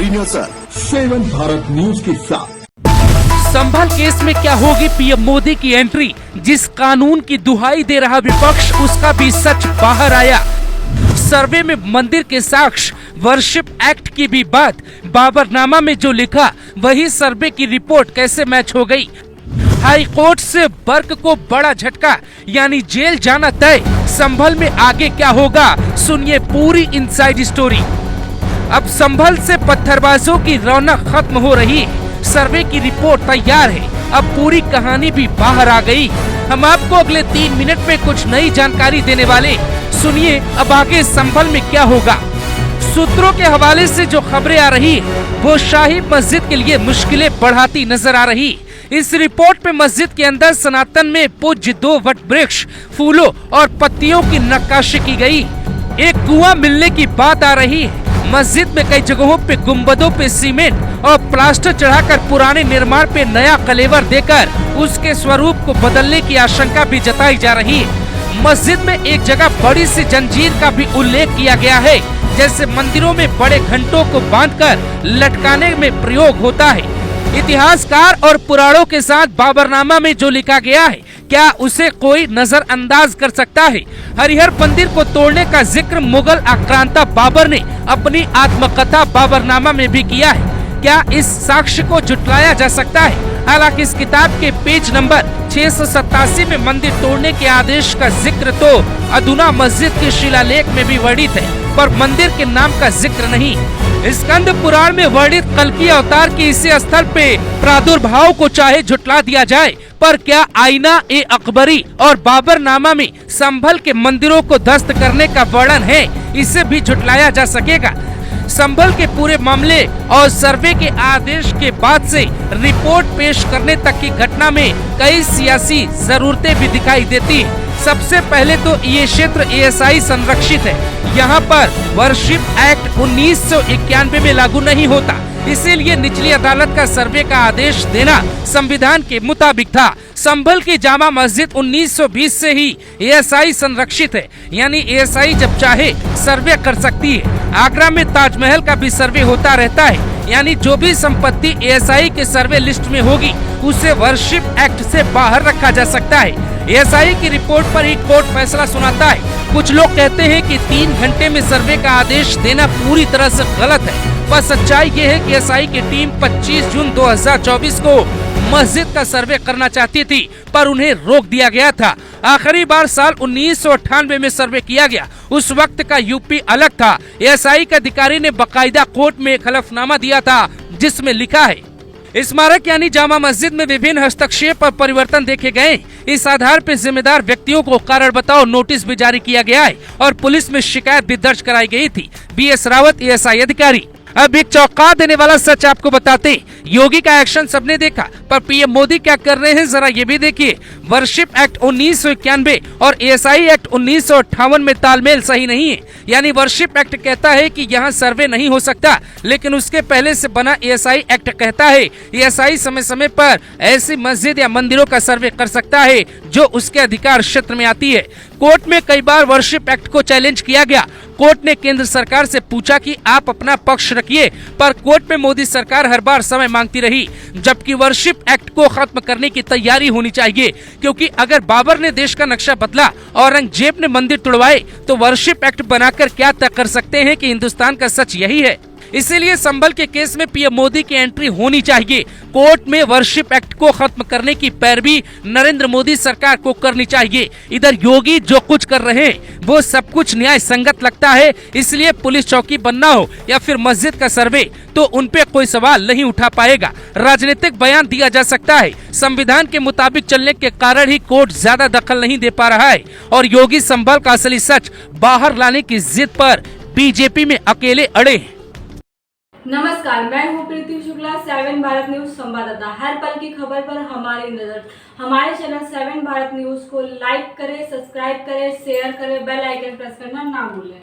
खरी नजर 7 भारत न्यूज के साथ। संभल केस में क्या होगी पीएम मोदी की एंट्री? जिस कानून की दुहाई दे रहा विपक्ष, उसका भी सच बाहर आया। सर्वे में मंदिर के साक्ष्य, वर्शिप एक्ट की भी बात, बाबरनामा में जो लिखा वही सर्वे की रिपोर्ट कैसे मैच हो गई? हाई कोर्ट से बर्क को बड़ा झटका, यानी जेल जाना तय। संभल में आगे क्या होगा, सुनिए पूरी इनसाइड स्टोरी। अब संभल से पत्थरबाजों की रौनक खत्म हो रही है। सर्वे की रिपोर्ट तैयार है, अब पूरी कहानी भी बाहर आ गई। हम आपको अगले 3 मिनट में कुछ नई जानकारी देने वाले। सुनिए अब आगे संभल में क्या होगा। सूत्रों के हवाले से जो खबरें आ रही है वो शाही मस्जिद के लिए मुश्किलें बढ़ाती नजर आ रही। इस रिपोर्ट में मस्जिद के अंदर सनातन में पूज्य 2 वट वृक्ष, फूलों और पत्तियों की नक्काशी की गई। एक कुआं मिलने की बात आ रही है। मस्जिद में कई जगहों पे गुम्बदों पे सीमेंट और प्लास्टर चढ़ाकर पुराने निर्माण पे नया कलेवर देकर उसके स्वरूप को बदलने की आशंका भी जताई जा रही है। मस्जिद में एक जगह बड़ी सी जंजीर का भी उल्लेख किया गया है, जैसे मंदिरों में बड़े घंटों को बांधकर लटकाने में प्रयोग होता है। इतिहासकार और पुराणों के साथ बाबरनामा में जो लिखा गया है, क्या उसे कोई नजरअंदाज कर सकता है? हरिहर मंदिर को तोड़ने का जिक्र मुगल आक्रांता बाबर ने अपनी आत्मकथा बाबरनामा में भी किया है। क्या इस साक्ष्य को झुटलाया जा सकता है? हालांकि इस किताब के पेज नंबर 687 में मंदिर तोड़ने के आदेश का जिक्र तो अधुना मस्जिद के शिलालेख में भी वर्णित है, पर मंदिर के नाम का जिक्र नहीं। स्कंद पुराण में वर्णित कल्कि अवतार के इसी स्थल पे प्रादुर्भाव को चाहे झुटला दिया जाए, पर क्या आईना ए अकबरी और बाबरनामा में संभल के मंदिरों को ध्वस्त करने का वर्णन है, इसे भी झुटलाया जा सकेगा? संभल के पूरे मामले और सर्वे के आदेश के बाद से रिपोर्ट पेश करने तक की घटना में कई सियासी जरूरतें भी दिखाई देती है। सबसे पहले तो ये क्षेत्र एएसआई संरक्षित है। यहाँ पर वर्शिप एक्ट 1991 में लागू नहीं होता, इसीलिए निचली अदालत का सर्वे का आदेश देना संविधान के मुताबिक था। संभल की जामा मस्जिद 1920 से ही एएसआई संरक्षित है, यानी एएसआई जब चाहे सर्वे कर सकती है। आगरा में ताजमहल का भी सर्वे होता रहता है, यानी जो भी संपत्ति एएसआई के सर्वे लिस्ट में होगी उसे वर्शिप एक्ट से बाहर रखा जा सकता है। एएसआई की रिपोर्ट पर ही कोर्ट फैसला सुनाता है। कुछ लोग कहते हैं कि 3 घंटे में सर्वे का आदेश देना पूरी तरह से गलत है, पर सच्चाई ये है कि एएसआई की टीम 25 जून 2024 को मस्जिद का सर्वे करना चाहती थी, पर उन्हें रोक दिया गया था। आखिरी बार साल 1998 में सर्वे किया गया, उस वक्त का यूपी अलग था। एएसआई के अधिकारी ने बकायदा कोर्ट में एक हलफनामा दिया था, जिसमें लिखा है स्मारक यानी जामा मस्जिद में विभिन्न हस्तक्षेप और परिवर्तन देखे गए। इस आधार पर जिम्मेदार व्यक्तियों को कारण बताओ नोटिस भी जारी किया गया है और पुलिस में शिकायत भी दर्ज कराई गई थी। बीएस रावत एएसआई अधिकारी। अब एक चौंका देने वाला सच आपको बताते, योगी का एक्शन सबने देखा, पर पीएम मोदी क्या कर रहे हैं जरा ये भी देखिए। वर्शिप एक्ट 1991 और एएसआई एक्ट 1958 में तालमेल सही नहीं है। यानी वर्शिप एक्ट कहता है कि यहाँ सर्वे नहीं हो सकता, लेकिन उसके पहले से बना एएसआई एक्ट कहता है एएसआई समय समय पर ऐसी मस्जिद या मंदिरों का सर्वे कर सकता है जो उसके अधिकार क्षेत्र में आती है। कोर्ट में कई बार वर्शिप एक्ट को चैलेंज किया गया। कोर्ट ने केंद्र सरकार से पूछा कि आप अपना पक्ष रखिए, पर कोर्ट में मोदी सरकार हर बार समय मांगती रही, जबकि वर्शिप एक्ट को खत्म करने की तैयारी होनी चाहिए, क्योंकि अगर बाबर ने देश का नक्शा बदला, औरंगजेब ने मंदिर तुड़वाए, तो वर्शिप एक्ट बनाकर क्या तय कर सकते हैं कि हिंदुस्तान का सच यही है। इसीलिए संभल के केस में पीएम मोदी की एंट्री होनी चाहिए। कोर्ट में वर्शिप एक्ट को खत्म करने की पैरवी नरेंद्र मोदी सरकार को करनी चाहिए। इधर योगी जो कुछ कर रहे हैं वो सब कुछ न्याय संगत लगता है, इसलिए पुलिस चौकी बनना हो या फिर मस्जिद का सर्वे, तो उन पे कोई सवाल नहीं उठा पाएगा। राजनीतिक बयान दिया जा सकता है। संविधान के मुताबिक चलने के कारण ही कोर्ट ज्यादा दखल नहीं दे पा रहा है और योगी संभल का असली सच बाहर लाने की जिद पर बीजेपी में अकेले अड़े हैं। नमस्कार, मैं हूँ प्रीति शुक्ला, 7 भारत न्यूज संवाददाता। हर पल की खबर पर हमारी नजर। हमारे चैनल 7 भारत न्यूज को लाइक करें, सब्सक्राइब करें, शेयर करें, बेल आइकन प्रेस करना ना भूलें।